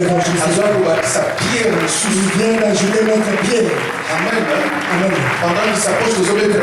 sa pierre vient d'ajouter notre pierre. Amen. Amen. Pendant qu'il s'approche de Zobé, nous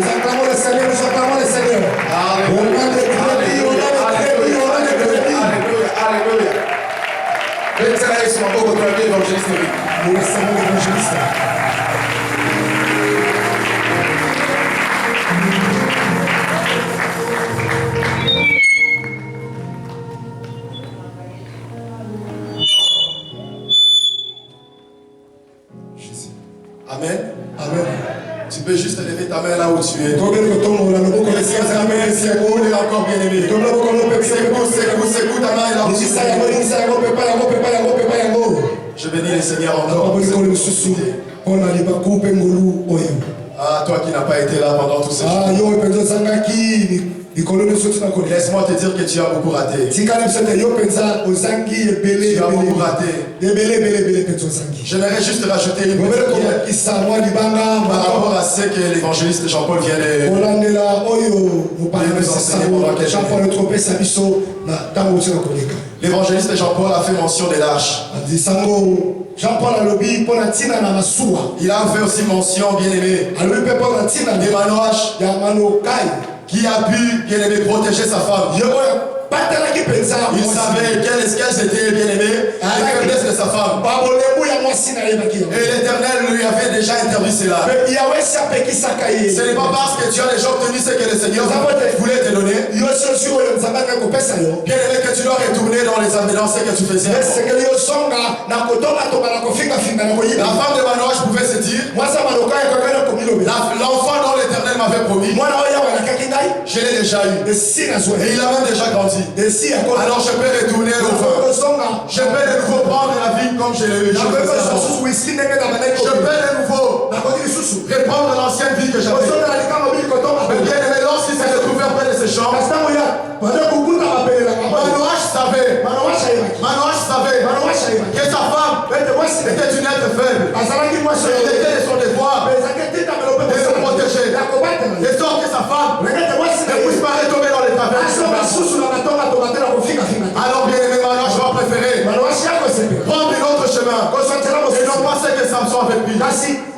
acclamons le Seigneur, nous acclamons le Seigneur. Alléluia. Alléluia. Amen. Amen. Tu peux juste lever ta main là où tu es. Amen. Encore bien aimé. Secoue ta main là où tu es. Je bénis le Seigneur encore. Ah, toi qui n'as pas été là pendant tous ces jours. Laisse-moi te dire que tu as beaucoup raté. Tu as beaucoup raté. J'aimerais juste rajouter une petite par rapport à ce que l'évangéliste Jean-Paul vient de nous enseigner pendant quelques minutes. L'évangéliste Jean-Paul a fait mention de l'arche. Il a fait aussi mention, bien aimé, de Manoach, qui a pu, bien aimé, protéger sa femme. Il savait quelles étaient, bien aimé, les faiblesses de sa femme. Et l'Éternel lui avait déjà interdit cela. Ce n'est pas parce que tu as déjà obtenu ce que le Seigneur voulait te donner, bien aimé, que tu dois retourner dans ce que tu faisais. La femme de Manoach pouvait se dire, l'enfant dont l'Éternel m'avait promis, je l'ai déjà eu. Et il a même déjà grandi. Alors je peux retourner au vin. Je peux de nouveau prendre la vie comme je l'ai eu. Je peux de nouveau reprendre l'ancienne vie que j'avais. Mais bien aimé, lorsqu'il s'est retrouvé près de ces champs, Manoach savait que sa femme était une être faible. Il était de son devoir de le protéger. De sorte que sa femme ne puisse pas retomber dans les travers. Alors bien aimé, Manoach va préférer prendre un autre chemin. Et non pas ce que Samson avait pris.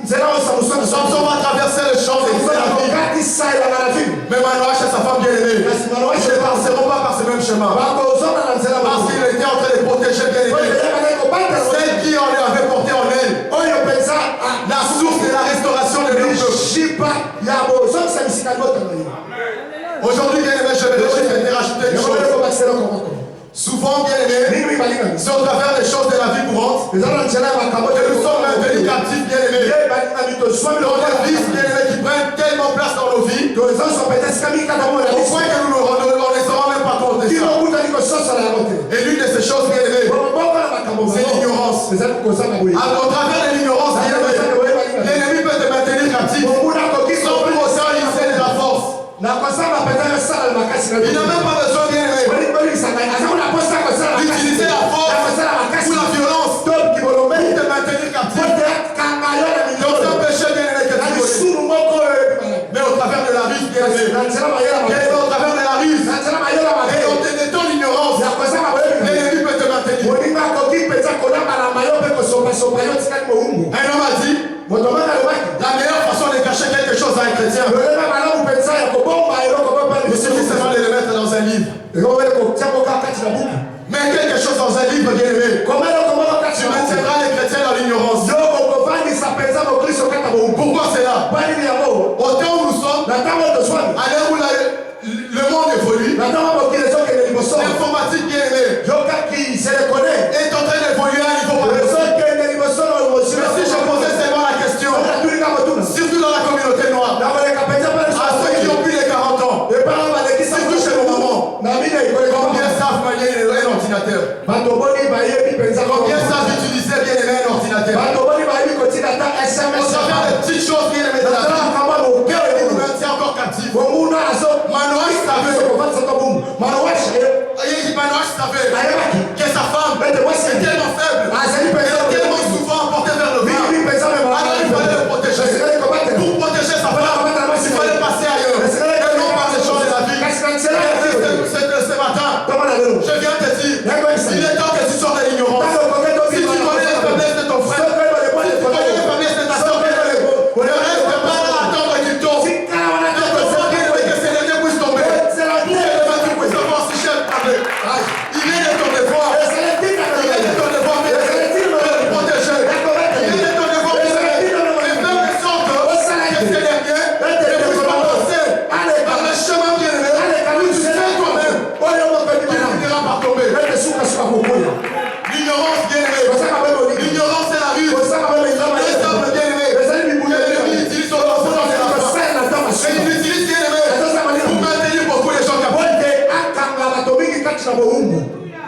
Samson va traverser le champ de la vie. Mais Manoach et sa femme bien aimée ne passeront pas par ce même chemin. Parce qu'il était en train de protéger bien aimé celle qui en avait porté en elle la source de la restauration de leur peuple. Aujourd'hui bien aimé, je vais rajouter une chose. Souvent, bien aimé, c'est au travers des choses de la vie courante que nous sommes devenus captifs, bien aimés. Dans des vices, bien aimés, qui prennent tellement place dans nos vies, au point que nous ne les rendons même pas compte de ça. Et l'une de ces choses, bien aimées, c'est l'ignorance. Au travers de l'ignorance, bien aimé, l'ennemi peut te maintenir captif sans pour autant user de la force. Il n'a même pas besoin, bien aimé, d'utiliser la force ou la violence pour te maintenir captif. Donc c'est un péché, bien aimé, que tu connais. Mais au travers de la ruse, bien aimé, au travers de la ruse, et de ton ignorance, l'ennemi peut te maintenir. Un homme a dit, la meilleure façon de cacher quelque chose à un chrétien, il suffit seulement de le mettre dans un livre. Mais quelque chose dans un livre, bien aimé, tu maintiendras les chrétiens dans l'ignorance. Pourquoi c'est là? Au temps où nous sommes, à l'heure où le monde évolue, l'informatique, bien aimé, est en train d'évoluer à un niveau par exemple. Mais si je posais seulement la question, surtout dans la communauté noire, à ceux qui ont plus de 40 ans, surtout chez nos mamans, combien savent manier un ordinateur? Combien savent utiliser bien aimé un ordinateur? Au travers des petites choses bien aimées de la vie, qui nous maintient encore captifs. Manoach savait que sa femme est tellement faible, elle est tellement souvent portée vers le bas. Alors il fallait le protéger. Pour protéger sa femme, il fallait passer ailleurs. Et non par les choses de la vie. Ce matin, je viens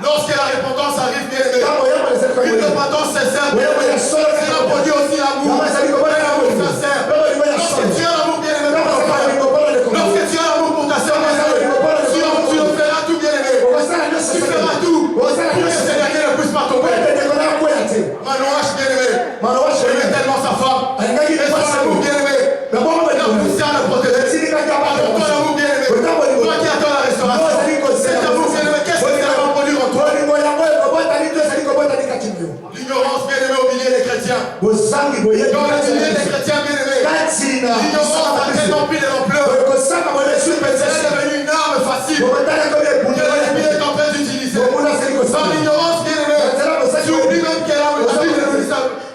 Lorsque la repentance arrive, bien aimé, Kama yeye anasema kwa une Mungu. repentance sincère, bien Wewe aimé, unasoma cela produit aussi l'amour. Kama sasa niko Un pale amour Mungu. sincère. Kama niko Lorsque nasoma. tu as l'amour, bien aimé, pour Kama ton sasa frère, niko pale niko. lorsque tu as l'amour pour ta soeur, bien aimé, tu le feras tout, bien aimé. Ukasana ndio Tu sasa. feras tout pour Ukasana que ndio ce sasa. dernier ne puisse pas tomber. Wewe ndio kuna kwa yate. Manoach, bien aimé, Manoach, aimait tellement sa femme. Alingaki Et son amour, bien aimé, Na bomba il a poussé à le protéger. Alors ton amour, bien aimé, toi qui attends la restauration, cet amour, bien aimé, qu'est-ce que ça va produire en toi? L'ignorance, bien aimé, au milieu des chrétiens. Dans le milieu des chrétiens, bien aimé, l'ignorance a tellement pris de l'ampleur. C'est devenu une arme facile que l'ennemi est en train d'utiliser. Dans l'ignorance, bien aimé, tu oublies même que la Bible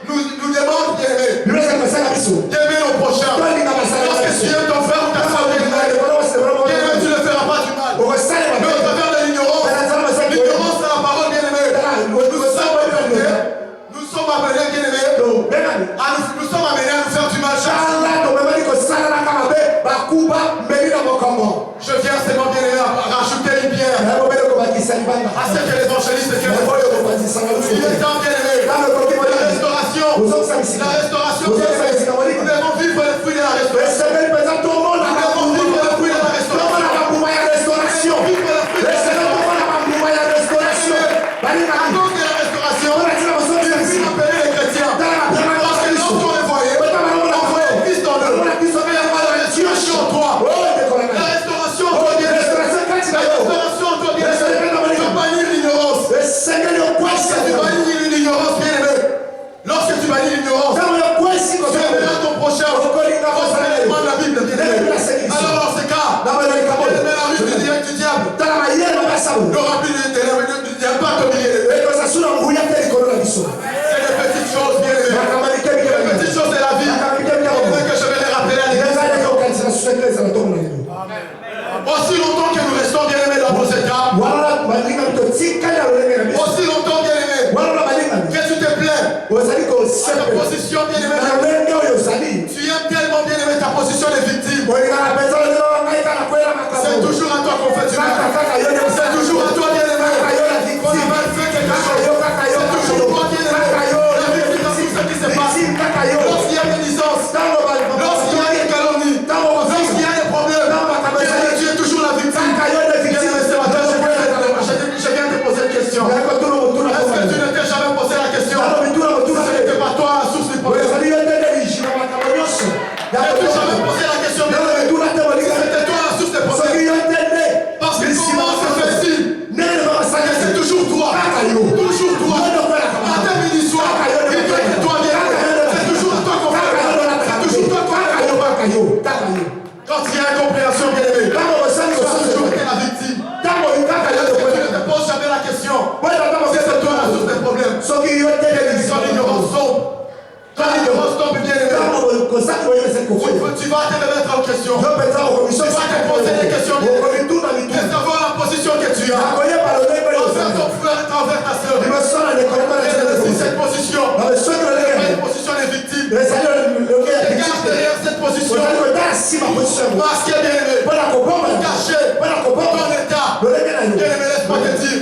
nous demande, bien aimé, d'aimer nos prochains. Lorsque tu aimes ton frère ou ta soeur, bien aimé, tu ne feras pas du mal. Mais au travers de l'ignorance, l'ignorance de la parole, bien aimé, nous sommes appelés, bien aimé, nous sommes amenés à nous faire du mal chaque jour. Je viens seulement, bien aimé, à rajouter une pierre à ce que l'évangéliste est. Il est temps, bien aimé, la restauration, bien aimé, nous devons vivre les fruits de la restauration. Nous devons vivre les fruits de la restauration. Vivre les fruits de la restauration. À cause de la restauration, il faut appeler les chrétiens. Parce que lorsqu'on les voyait, on voyait Christ en eux. Il y a la restauration en toi. La restauration en toi, bien aimé. La restauration en toi, bien aimé. Tu bannis l'ignorance. Lorsque tu bannis l'ignorance, bien aimé. Lorsque tu bannis l'ignorance, tu aimeras ton prochain. Conformément à la Bible, bien aimé. Alors dans ce cas, bien aimé, la ruse du diable n'aura plus de pas au milieu de eux. C'est des petites choses, bien aimé. Les petites choses de la vie. Bien aimé, que je vais les rappeler à l'église. Aussi longtemps que nous restons, bien aimés, dans vos états, aussi longtemps, bien aimé, que tu te plains à ta position, bien aimé. Tu aimes tellement, bien aimé, ta position de victime. C'est toujours à toi qu'on fait du mal. C'est toujours à toi, bien aimé, qu'on a mal fait quelque chose. C'est toujours toi, bien aimé, la victime dans tout ce qui se passe. Lorsqu'il y a des licences, lorsqu'il y a des calomnies, lorsqu'il y a des problèmes, tu es toujours la victime. Bien aimé, ce matin, je viens te poser une question. Est-ce que tu ne t'es jamais posé la question? Ce n'était pas toi la source du problème. N'as-tu jamais posé la question, bien aimé? C'était toi la source des problèmes. Parce que comment se fait-il? C'est toujours toi. Toujours toi. Matin, midi, soir. Il doit être toi, bien aimé. C'est toujours à toi qu'on fait. C'est toujours toi qu'on fait. Quand il y a incompréhension, bien aimé, tu as toujours été la victime. Est-ce que tu ne te poses jamais la question? C'est toi la source des problèmes. Quand l'ignorance tombe, bien aimé, tu vas te remettre en question. Tu vas te poser des questions, bien aimé, et savoir la position que tu as envers ton frère, envers ta soeur. Et si cette position n'est pas une position de victime, regarde derrière cette position, masqué, bien aimé, caché ton état. Bien aimé, laisse-moi te dire,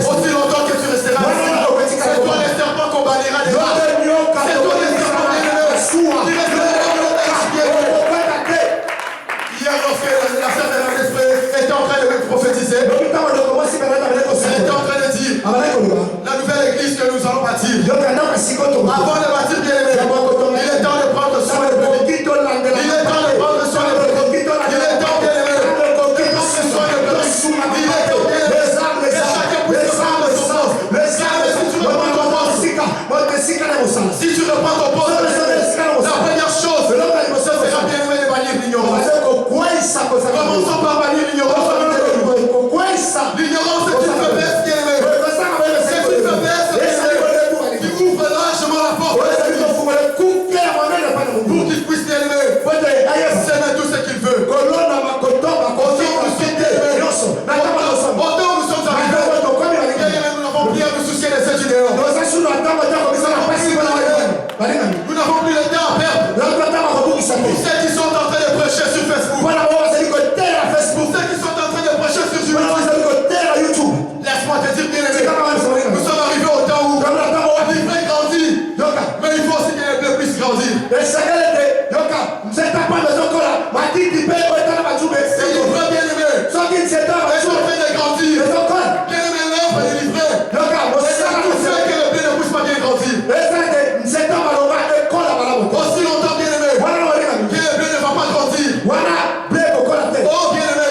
aussi longtemps que tu resteras ici, c'est toi les serpents qu'on bannira des vaches. C'est toi les serpents, bien aimé, qui resteront dans notre esprit. Hier, lorsque la sœur de l'esprit était en train de me prophétiser, elle était en train de dire la nouvelle église que nous allons bâtir. Avant de bâtir, bien aimé, il est temps de prendre soin de vous. Il est temps de prendre soin de vous. Il est temps, bien aimé, de prendre soin de vous. Il est temps, bien aimé, que chacun puisse prendre son poste. Si tu reprends ton poste, si tu reprends ton poste, la première chose, ce sera, bien aimé, de bannir l'ignorance. Commençons par bannir l'ignorance. L'ignorance est une faiblesse, bien aimé. C'est une faiblesse, bien aimé, qui ouvre largement la porte. C'est ça qui fait que le blé ne pousse pas bien grandir. Aussi longtemps, bien aimé, que le blé ne va pas grandir. Oh, bien aimé,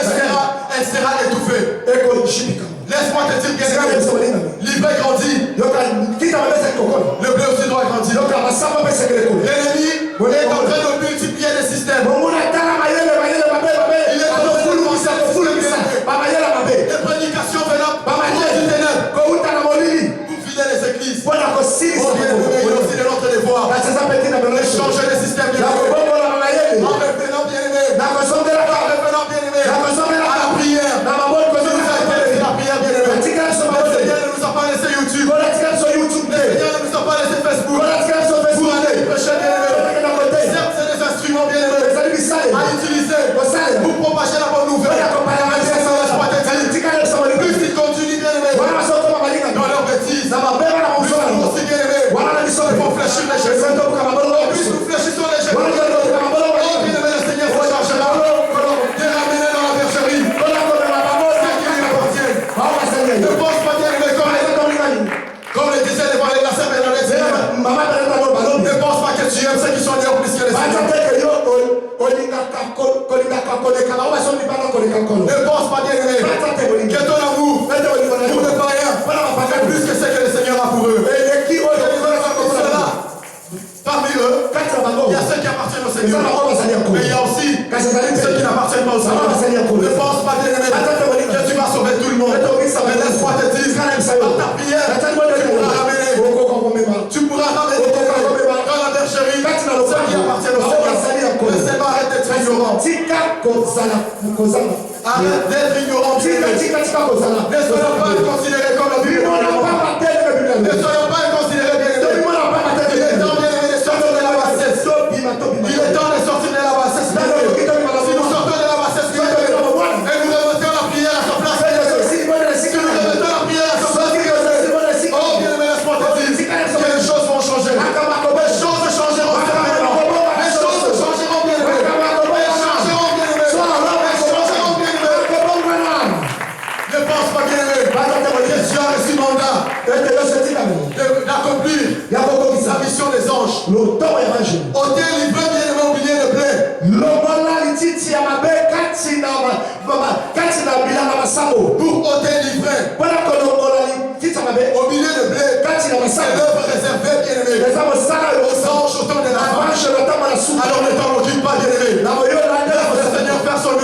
elle sera étouffée. Laisse-moi te dire, bien aimé, l'ivraie grandit. Le blé aussi doit grandir. L'ennemi est en train de multiplier les systèmes. Il est en train de les prédications venant du ténèbres pour vider les églises. Oh, bien aimé, il y a aussi de notre devoir. Changer les systèmes, bien aimé. En revenant, bien aimé. En revenant, bien aimé. À la prière. La prière, bien aimé. Le Seigneur ne nous a pas laissé YouTube. Le Seigneur ne nous a pas laissé Facebook. Pour aller prêcher, bien aimé. Certes, c'est des instruments, bien aimés, à utiliser pour propager la bonne nouvelle. Plus ils continuent, bien aimés, dans leurs bêtises, plus nous aussi, bien aimés, il faut fléchir les genoux. Plus nous fléchissons les genoux. Oh, bien aimé, le Seigneur se chargera de ramener dans la bergerie ce qui lui appartient. Ne pense pas, bien aimé, comme le disait devant les glaciers, ne pense pas que tu aimes ceux qui sont dehors plus que les Seigneurs. Ne pense pas, bien aimé, que ton amour pour ne pas rien fait plus que ce que le Seigneur a pour eux. Parmi eux, il y a ceux qui appartiennent au Seigneur. Mais il y a aussi ceux qui n'appartiennent pas au Seigneur. Ne pense pas, bien aimé, que tu vas sauver tout le monde. Mais laisse-moi te dire, par ta prière, tu pourras ramener dans la bergerie ceux qui appartiennent au Seigneur. Laissez-moi arrêter d'être ignorant. Arrête d'être ignorant. Ne soyons pas considérés comme la Bible. Ne soyons pas considérés, bien aimés. Il est temps, bien aimé, de sortir de la bassesse. Il est temps de sortir de la bassesse. Si nous sortons de la bassesse, bien aimé, et nous remettons la prière à sa place. Si nous remettons la prière à sa place, oh, bien aimé, laisse-moi te dire que les choses vont changer. Les choses changeront. Les choses changeront, bien aimé. Elles changeront, bien aimé. Elles changeront, bien aimé. Ne pense pas, bien aimé, que tu as reçu mandat d'accomplir la mission des anges. Ôtez l'ivraie, bien aimé, oubliez le blé. Pour ôter l'ivraie, au milieu de blé, c'est l'œuvre réservée, bien aimé, aux anges au temps de la fin. Alors ne t'en occupe pas, bien aimé. Laisse le Seigneur faire son œuvre.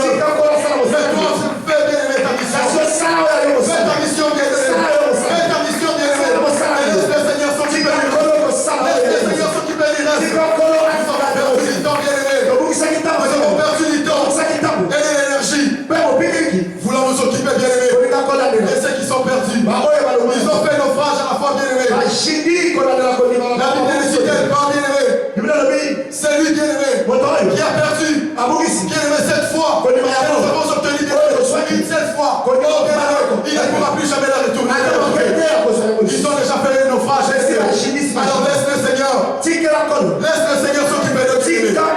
Fais, bien aimé, ta mission. Fais ta mission, bien aimé. Fais ta mission, bien aimé. Et laisse le Seigneur s'occuper du reste. Laisse le Seigneur s'occuper du reste. Nous avons perdu du temps, bien aimé. Nous avons perdu du temps et de l'énergie. Voulant nous occuper, bien aimé. Et ceux qui sont perdus, ils ont fait naufrage à la fois, bien aimé. La Bible ne cite pas, bien aimé. C'est lui, bien aimé, qui a perdu, bien aimé, cette fois. Et nous avons obtenu, bien aimé, une seule fois. Oh, bien aimé, il ne pourra plus jamais la retourner. Ils ont déjà fait le naufrage. Alors laisse le Seigneur. Laisse le Seigneur s'occuper de lui. Et toi,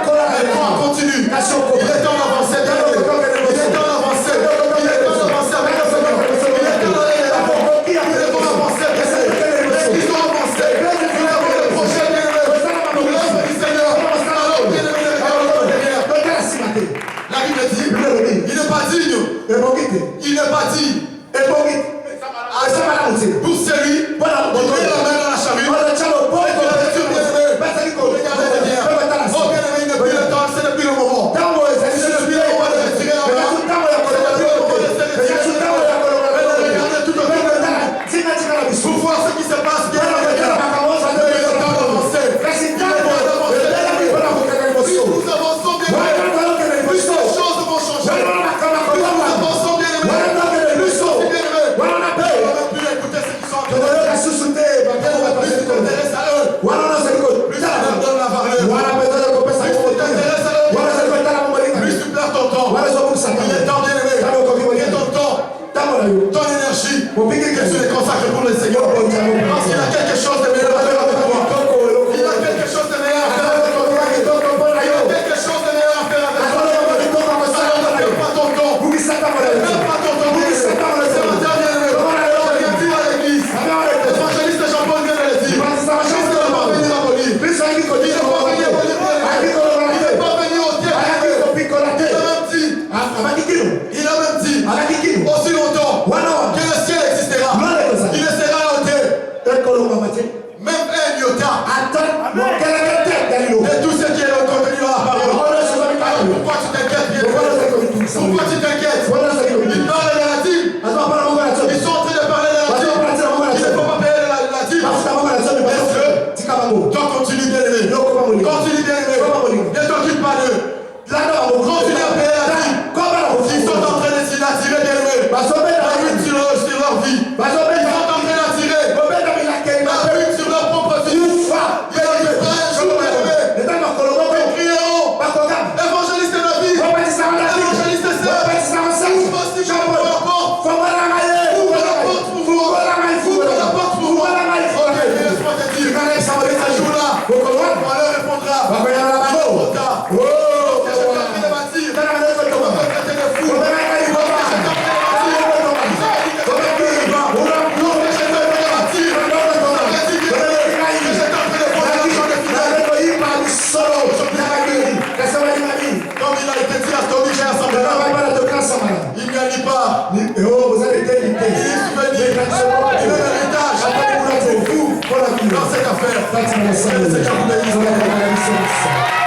continue. Il est temps d'avancer, bien aimé. Il est temps d'avancer. Il est temps d'avancer avec le Seigneur. Il est temps d'aller là. Nous devons avancer, bien aimé. Ils ont avancé. Nous avons le projet, bien aimé. Pour l'œuvre du Seigneur. Alors, bien aimé, regardons derrière. La Bible dit, il n'est pas digne. Il n'est pas digne. Pour celui qui met la main dans la charrue. Regardez derrière. Oh, bien aimé, il n'est plus le temps, c'est depuis le moment. C'est depuis le moment de retirer la main. C'est depuis le moment de se retirer. Regardez tout autour de nous. Pour voir ce qui se passe bien derrière. Il est temps d'avancer. Il est temps d'avancer. Plus nous avançons, bien aimé, plus les choses vont changer. Plus nous avançons, bien aimé, plus aussi, bien aimé, on ne va même plus écouter ceux qui sont en train de plus tu t'intéresses à eux, plus tu leur donnes la valeur. Plus tu t'intéresses à eux, plus tu perds ton temps. Il est temps, bien aimé, que ton temps, ton énergie, que tu les consacres pour le Seigneur. Parce qu'il a quelque chose de meilleur à faire avec toi. Il a quelque chose de meilleur à faire avec toi. Il a quelque chose de meilleur à faire avec toi. Alors ne perds pas ton temps. Ne perds pas ton temps. Ce matin, bien aimé, je viens dire à l'église, Et même l'héritage. Dans cette affaire. Que le Seigneur vous bénisse.